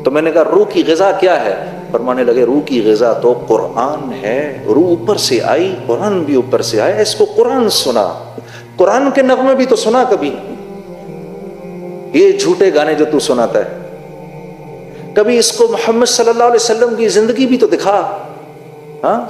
تو میں نے کہا روح کی غذا کیا ہے؟ فرمانے لگے روح کی غذا تو قرآن ہے، روح اوپر سے آئی، قرآن بھی اوپر سے آیا، اس کو قرآن سنا، قرآن کے نغمے بھی تو سنا کبھی، یہ جھوٹے گانے جو تو سناتا ہے، کبھی اس کو محمد صلی اللہ علیہ وسلم کی زندگی بھی تو دکھا، ہاں،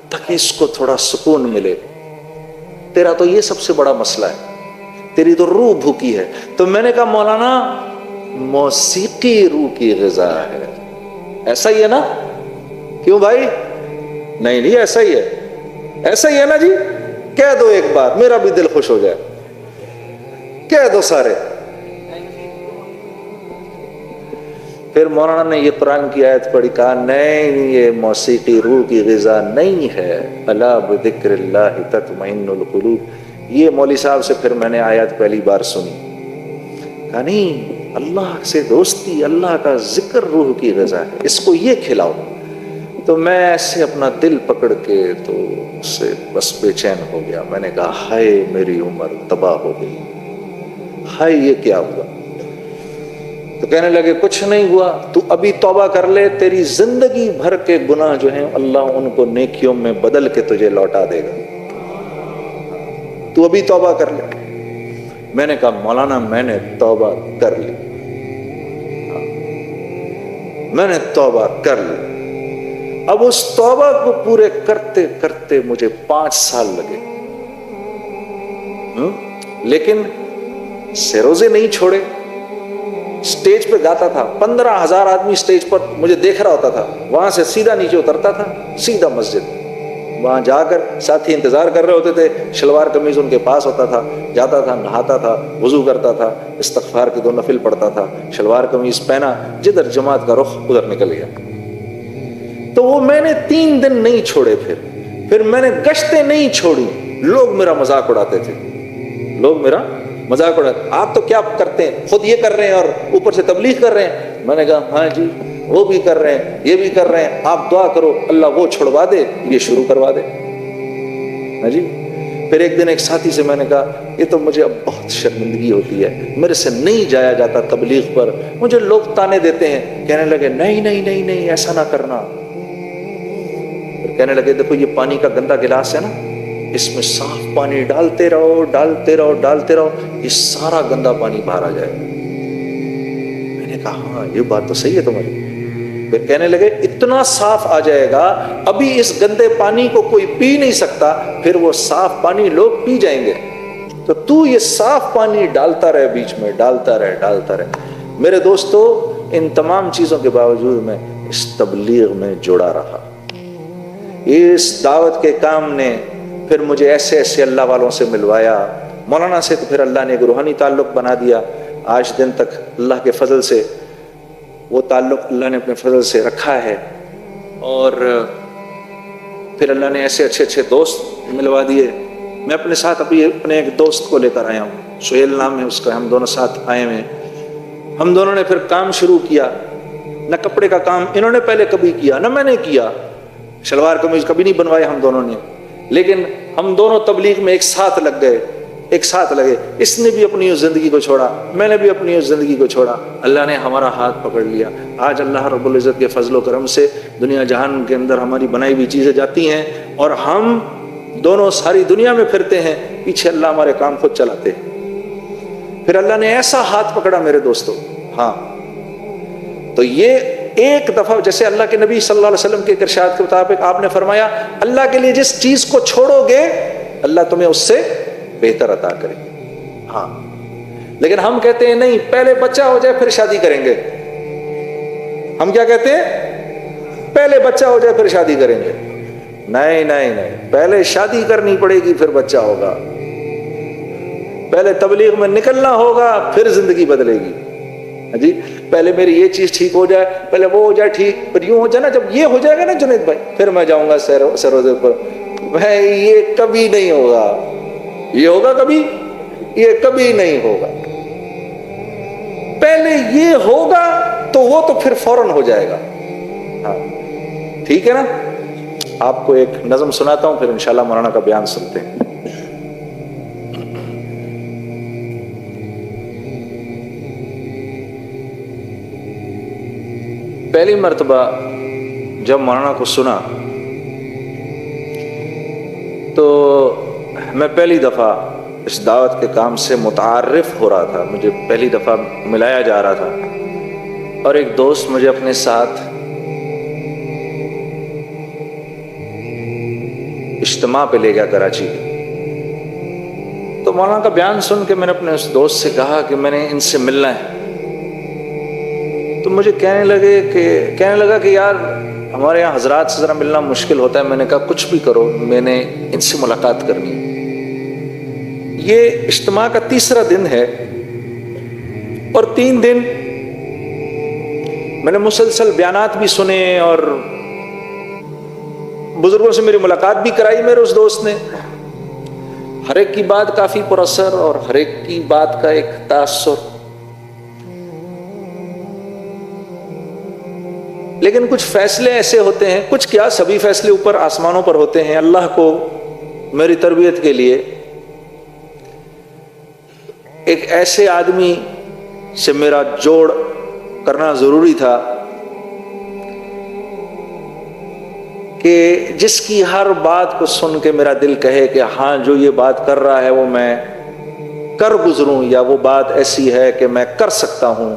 تاکہ اس کو تھوڑا سکون ملے۔ تیرا تو یہ سب سے بڑا مسئلہ ہے، تیری تو روح بھوکی ہے۔ تو میں نے کہا مولانا موسیقی روح کی غذا ہے، ایسا ہی ہے نا؟ کیوں بھائی؟ نہیں نہیں ایسا ہی ہے، ایسا ہی ہے نا جی؟ کہہ دو ایک بار، میرا بھی دل خوش ہو جائے، کہہ دو سارے۔ پھر مولانا نے یہ قرآن کی آیت پڑھی، کہا نہیں یہ موسیقی روح کی غذا نہیں ہے، الا بذکر اللہ تطمئن القلوب۔ یہ مولوی صاحب سے پھر میں نے آیت پہلی بار سنی، کہا نہیں اللہ سے دوستی، اللہ کا ذکر روح کی غذا ہے، اس کو یہ کھلاؤ۔ تو میں ایسے اپنا دل پکڑ کے تو اس سے بس بے چین ہو گیا، میں نے کہا ہائے میری عمر تباہ ہو گئی، ہائے یہ کیا ہوا؟ تو کہنے لگے کچھ نہیں ہوا، تو ابھی توبہ کر لے، تیری زندگی بھر کے گناہ جو ہیں اللہ ان کو نیکیوں میں بدل کے تجھے لوٹا دے گا، تو ابھی توبہ کر لے۔ میں نے کہا مولانا میں نے توبہ کر لی، میں نے توبہ کر لی۔ اب اس توبہ کو پورے کرتے کرتے مجھے 5 سال لگے، لیکن سے روزے نہیں چھوڑے۔ سٹیج پہ گاتا تھا، 15,000 آدمی سٹیج پر مجھے دیکھ رہا ہوتا تھا، وہاں سے سیدھا نیچے اترتا تھا، سیدھا مسجد، وہاں جا کر ساتھی انتظار کر رہے ہوتے تھے، شلوار قمیض ان کے پاس ہوتا تھا، جاتا تھا، نہاتا تھا، وضو کرتا تھا، استغفار کے 2 نفل پڑھتا تھا، شلوار قمیض پہنا، جدھر جماعت کا رخ ادھر نکل گیا۔ تو وہ میں نے 3 دن نہیں چھوڑے، پھر میں نے گشتیں نہیں چھوڑی۔ لوگ میرا مذاق اڑاتے تھے، لوگ میرا مذاق اڑاتے، آپ تو کیا کرتے ہیں، خود یہ کر رہے ہیں اور اوپر سے تبلیغ کر رہے ہیں۔ میں نے کہا ہاں جی وہ بھی کر رہے ہیں، یہ بھی کر رہے ہیں، آپ دعا کرو اللہ وہ چھڑوا دے، یہ شروع کروا دے۔ ہاں جی۔ پھر ایک دن ایک ساتھی سے میں نے کہا یہ تو مجھے اب بہت شرمندگی ہوتی ہے، میرے سے نہیں جایا جاتا تبلیغ پر، مجھے لوگ تانے دیتے ہیں۔ کہنے لگے نہیں نہیں نہیں نہیں ایسا نہ کرنا۔ پھر کہنے لگے دیکھو یہ پانی کا گندا گلاس ہے نا، اس میں صاف پانی ڈالتے رہو ڈالتے رہو ڈالتے رہو، یہ سارا گندا پانی باہر آ جائے گا۔ میں نے کہا ہاں یہ بات تو صحیح ہے تمہاری۔ پھر کہنے لگے اتنا صاف آ جائے گا ابھی اس گندے پانی کو کوئی پی نہیں سکتا، پھر وہ صاف پانی لوگ پی جائیں گے، تو یہ صاف پانی ڈالتا رہے، بیچ میں ڈالتا رہے ڈالتا رہے۔ میرے دوستو ان تمام چیزوں کے باوجود میں اس تبلیغ میں جڑا رہا۔ اس دعوت کے کام نے پھر مجھے ایسے ایسے اللہ والوں سے ملوایا، مولانا سے تو پھر اللہ نے ایک روحانی تعلق بنا دیا، آج دن تک اللہ کے فضل سے وہ تعلق اللہ نے اپنے فضل سے رکھا ہے۔ اور پھر اللہ نے ایسے اچھے اچھے دوست ملوا دیے۔ میں اپنے ساتھ ابھی اپنے ایک دوست کو لے کر آیا ہوں، سہیل نام ہے اس کا، ہم دونوں ساتھ آئے ہوئے ہیں۔ ہم دونوں نے پھر کام شروع کیا، نہ کپڑے کا کام انہوں نے پہلے کبھی کیا نہ میں نے کیا، شلوار قمیض کبھی نہیں بنوائے ہم دونوں نے، لیکن ہم دونوں تبلیغ میں ایک ساتھ لگ گئے، ایک ساتھ لگے۔ اس نے بھی اپنی اس زندگی کو چھوڑا، میں نے بھی اپنی اس زندگی کو چھوڑا، اللہ نے ہمارا ہاتھ پکڑ لیا۔ آج اللہ رب العزت کے فضل و کرم سے دنیا جہان کے اندر ہماری بنائی ہوئی چیزیں جاتی ہیں اور ہم دونوں ساری دنیا میں پھرتے ہیں، پیچھے اللہ ہمارے کام خود چلاتے ہیں۔ پھر اللہ نے ایسا ہاتھ پکڑا میرے دوستو، ہاں تو یہ ایک دفعہ جیسے اللہ کے نبی صلی اللہ علیہ وسلم کے ارشاد کے مطابق آپ نے فرمایا اللہ کے لیے جس چیز کو چھوڑو گے اللہ تمہیں اس سے بہتر عطا کرے۔ ہاں لیکن ہم کہتے ہیں نہیں پہلے بچہ ہو جائے پھر شادی کریں گے۔ ہم کیا کہتے ہیں؟ پہلے بچہ ہو جائے پھر شادی کریں گے۔ نہیں نہیں نہیں، پہلے شادی کرنی پڑے گی پھر بچہ ہوگا، پہلے تبلیغ میں نکلنا ہوگا پھر زندگی بدلے گی۔ جی پہلے میری یہ چیز ٹھیک ہو جائے، پہلے وہ ہو جائے ٹھیک، پھر یوں ہو جائے نا، جب یہ ہو جائے گا نا جنید بھائی پھر میں جاؤں گا سروزے پر۔ بھائی یہ کبھی نہیں ہوگا، یہ ہوگا کبھی؟ یہ کبھی نہیں ہوگا۔ پہلے یہ ہوگا تو وہ تو پھر فوراً ہو جائے گا۔ ہاں ٹھیک ہے نا؟ آپ کو ایک نظم سناتا ہوں پھر انشاءاللہ مولانا کا بیان سنتے ہیں۔ پہلی مرتبہ جب مولانا کو سنا تو میں پہلی دفعہ اس دعوت کے کام سے متعارف ہو رہا تھا، مجھے پہلی دفعہ ملایا جا رہا تھا، اور ایک دوست مجھے اپنے ساتھ اجتماع پہ لے گیا کراچی کے۔ تو مولانا کا بیان سن کے میں نے اپنے اس دوست سے کہا کہ میں نے ان سے ملنا ہے۔ تو مجھے کہنے لگا کہ یار ہمارے یہاں حضرات سے ذرا ملنا مشکل ہوتا ہے۔ میں نے کہا کچھ بھی کرو، میں نے ان سے ملاقات کرنی ہے۔ یہ اجتماع کا تیسرا دن ہے، اور 3 دن میں نے مسلسل بیانات بھی سنے اور بزرگوں سے میری ملاقات بھی کرائی میرے اس دوست نے۔ ہر ایک کی بات کافی پر اثر اور ہر ایک کی بات کا ایک تاثر، لیکن کچھ فیصلے ایسے ہوتے ہیں، کچھ کیا سبھی فیصلے اوپر آسمانوں پر ہوتے ہیں۔ اللہ کو میری تربیت کے لیے ایک ایسے آدمی سے میرا جوڑ کرنا ضروری تھا کہ جس کی ہر بات کو سن کے میرا دل کہے کہ ہاں جو یہ بات کر رہا ہے وہ میں کر گزروں، یا وہ بات ایسی ہے کہ میں کر سکتا ہوں،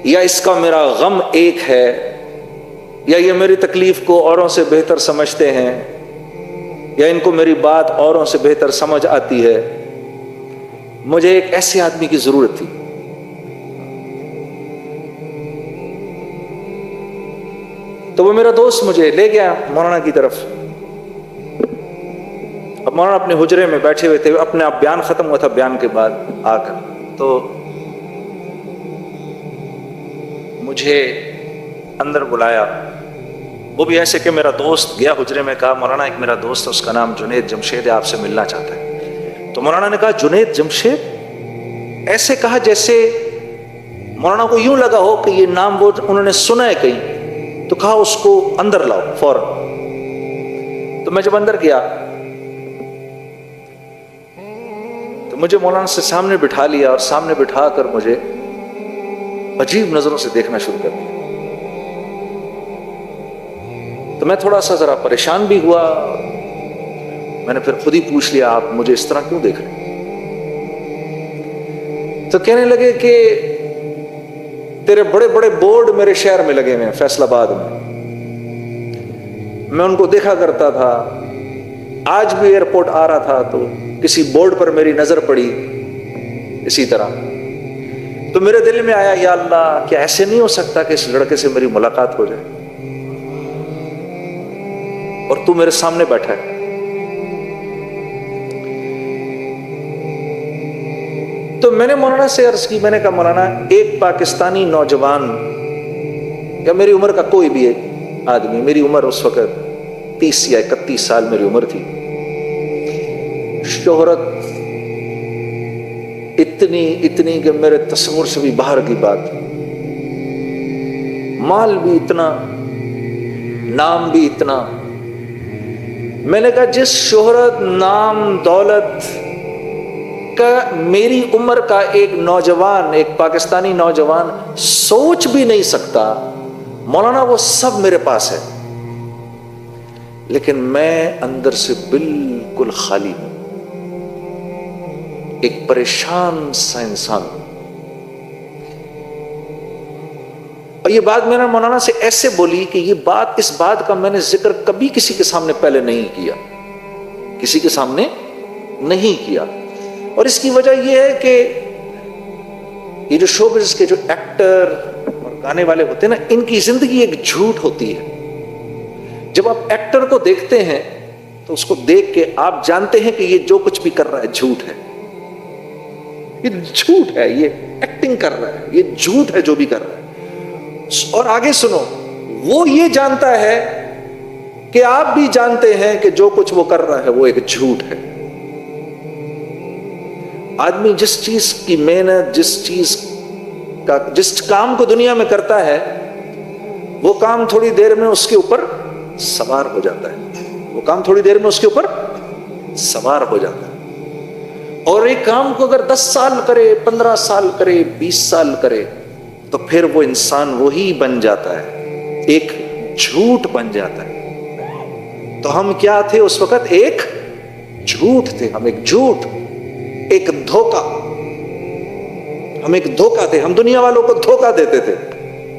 یا اس کا میرا غم ایک ہے، یا یہ میری تکلیف کو اوروں سے بہتر سمجھتے ہیں، یا ان کو میری بات اوروں سے بہتر سمجھ آتی ہے۔ مجھے ایک ایسے آدمی کی ضرورت تھی۔ تو وہ میرا دوست مجھے لے گیا مولانا کی طرف۔ اب مولانا اپنے حجرے میں بیٹھے ہوئے تھے، اپنے آپ بیان ختم ہوا تھا، بیان کے بعد آ کر تو مجھے اندر بلایا، وہ بھی ایسے کہ میرا دوست گیا حجرے میں، کہا مولانا ایک میرا دوست ہے، اس کا نام جنید جمشید ہے، آپ سے ملنا چاہتا ہے۔ تو مولانا نے کہا جنید جمشید؟ ایسے کہا جیسے مولانا کو یوں لگا ہو کہ یہ نام وہ انہوں نے سنا ہے کہیں۔ تو کہا اس کو اندر لاؤ فوراً۔ تو میں جب اندر گیا تو مجھے مولانا سے سامنے بٹھا لیا، اور سامنے بٹھا کر مجھے عجیب نظروں سے دیکھنا شروع کر دیا۔ تو میں تھوڑا سا ذرا پریشان بھی ہوا، میں نے پھر خود ہی پوچھ لیا آپ مجھے اس طرح کیوں دیکھ رہے ہیں؟ تو کہنے لگے کہ تیرے بڑے بڑے بورڈ میرے شہر میں لگے ہوئے ہیں، فیصل آباد میں ان کو دیکھا کرتا تھا، آج بھی ایئرپورٹ آ رہا تھا تو کسی بورڈ پر میری نظر پڑی اسی طرح، تو میرے دل میں آیا یا اللہ کیا ایسے نہیں ہو سکتا کہ اس لڑکے سے میری ملاقات ہو جائے، اور تو میرے سامنے بیٹھا ہے۔ تو میں نے مولانا سے عرض کی، میں نے کہا مولانا ایک پاکستانی نوجوان یا میری عمر کا کوئی بھی ایک آدمی، میری عمر اس وقت 30 یا 31 سال میری عمر تھی، شہرت اتنی کہ میرے تصور سے بھی باہر کی بات، مال بھی اتنا، نام بھی اتنا۔ میں نے کہا جس شہرت، نام، دولت کا میری عمر کا ایک نوجوان، ایک پاکستانی نوجوان سوچ بھی نہیں سکتا، مولانا وہ سب میرے پاس ہے، لیکن میں اندر سے بالکل خالی ہوں، ایک پریشان سا انسان ہوں۔ اور یہ بات میں نے مولانا سے ایسے بولی کہ اس بات کا میں نے ذکر کبھی کسی کے سامنے پہلے نہیں کیا، کسی کے سامنے نہیں کیا۔ اور اس کی وجہ یہ ہے کہ یہ جو شو بزنس کے جو ایکٹر اور گانے والے ہوتے ہیں نا، ان کی زندگی ایک جھوٹ ہوتی ہے۔ جب آپ ایکٹر کو دیکھتے ہیں تو اس کو دیکھ کے آپ جانتے ہیں کہ یہ جو کچھ بھی کر رہا ہے جھوٹ ہے، یہ جھوٹ ہے، یہ ایکٹنگ کر رہا ہے، یہ جھوٹ ہے جو بھی کر رہا ہے۔ اور آگے سنو، وہ یہ جانتا ہے کہ آپ بھی جانتے ہیں کہ جو کچھ وہ کر رہا ہے وہ ایک جھوٹ ہے۔ آدمی جس چیز کی محنت، جس کام کو دنیا میں کرتا ہے، وہ کام تھوڑی دیر میں اس کے اوپر سوار ہو جاتا ہے، وہ کام تھوڑی دیر میں اس کے اوپر سوار ہو جاتا ہے۔ اور ایک کام کو اگر 10 سال کرے، 15 سال کرے، 20 سال کرے، تو پھر وہ انسان وہی بن جاتا ہے، ایک جھوٹ بن جاتا ہے۔ تو ہم کیا تھے اس وقت؟ ایک جھوٹ تھے، ہم ایک جھوٹ، ایک دھوکہ، ہم ایک دھوکہ تھے، ہم دنیا والوں کو دھوکہ دیتے تھے،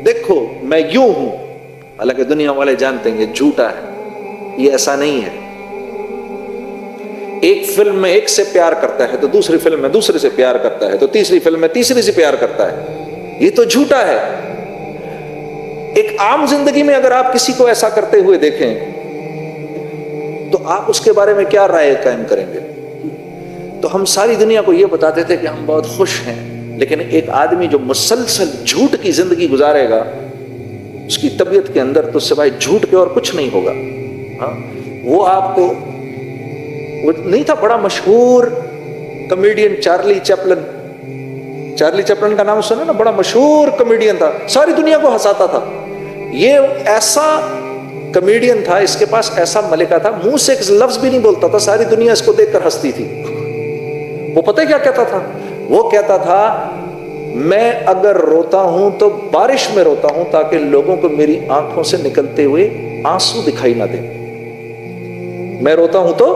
دیکھو میں یوں ہوں، حالانکہ دنیا والے جانتے ہیں یہ جھوٹا ہے، یہ ایسا نہیں ہے۔ ایک فلم میں ایک سے پیار کرتا ہے تو دوسری فلم میں دوسرے سے پیار کرتا ہے تو تیسری فلم میں تیسری سے پیار کرتا ہے، یہ تو جھوٹا ہے۔ ایک عام زندگی میں اگر آپ کسی کو ایسا کرتے ہوئے دیکھیں تو آپ اس کے بارے میں کیا رائے قائم کریں گے؟ تو ہم ساری دنیا کو یہ بتاتے تھے کہ ہم بہت خوش ہیں، لیکن ایک آدمی جو مسلسل جھوٹ کی زندگی گزارے گا، اس کی طبیعت کے اندر تو سوائے جھوٹ کے اور کچھ نہیں ہوگا۔ ہاں، وہ آپ کو، وہ نہیں تھا بڑا مشہور comedian Charlie Chaplin? Charlie Chaplin کا نام سنا نا؟ بڑا مشہور کمیڈین تھا، ساری دنیا کو ہنساتا تھا۔ یہ ایسا کمیڈین تھا، اس کے پاس ایسا ملکہ تھا، منہ سے ایک لفظ بھی نہیں بولتا تھا، ساری دنیا اس کو دیکھ کر ہنستی تھی۔ وہ پتہ کیا کہتا تھا؟ وہ کہتا تھا میں اگر روتا ہوں تو بارش میں روتا ہوں تاکہ لوگوں کو میری آنکھوں سے نکلتے ہوئے آنسو دکھائی نہ دیں۔ میں روتا ہوں تو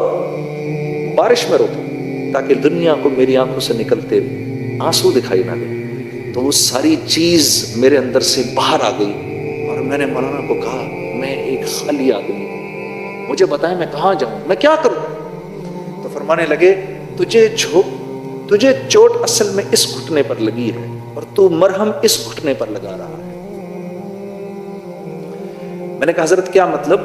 بارش میں روتا ہوں تاکہ دنیا کو میری آنکھوں سے نکلتے آنسو دکھائی نہ دیں۔ تو وہ ساری چیز میرے اندر سے باہر آ گئی اور میں نے مولانا کو کہا میں ایک خالی آدمی ہوں، مجھے بتائیں میں کہاں جاؤں، میں کیا کروں؟ تو فرمانے لگے تجھے چوٹ اصل میں اس گھٹنے پر لگی ہے اور تو مرہم اس گھٹنے پر لگا رہا ہے۔ میں نے کہا حضرت کیا مطلب؟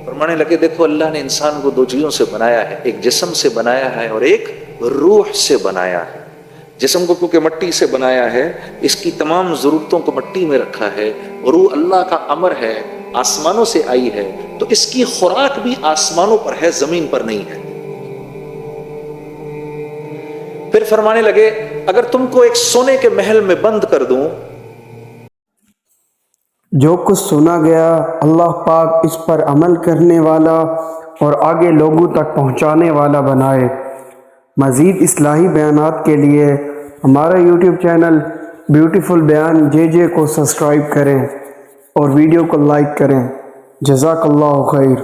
فرمانے لگے دیکھو اللہ نے انسان کو دو چیزوں سے بنایا ہے، ایک جسم سے بنایا ہے اور ایک روح سے بنایا ہے۔ جسم کو کیونکہ مٹی سے بنایا ہے، اس کی تمام ضرورتوں کو مٹی میں رکھا ہے، روح اللہ کا امر ہے، آسمانوں سے آئی ہے، تو اس کی خوراک بھی آسمانوں پر ہے، زمین پر نہیں ہے۔ پھر فرمانے لگے اگر تم کو ایک سونے کے محل میں بند کر دوں، جو کچھ سنا گیا اللہ پاک اس پر عمل کرنے والا اور آگے لوگوں تک پہنچانے والا بنائے۔ مزید اصلاحی بیانات کے لیے ہمارا یوٹیوب چینل بیوٹیفل بیان JJ کو سبسکرائب کریں اور ویڈیو کو لائک کریں۔ جزاک اللہ خیر۔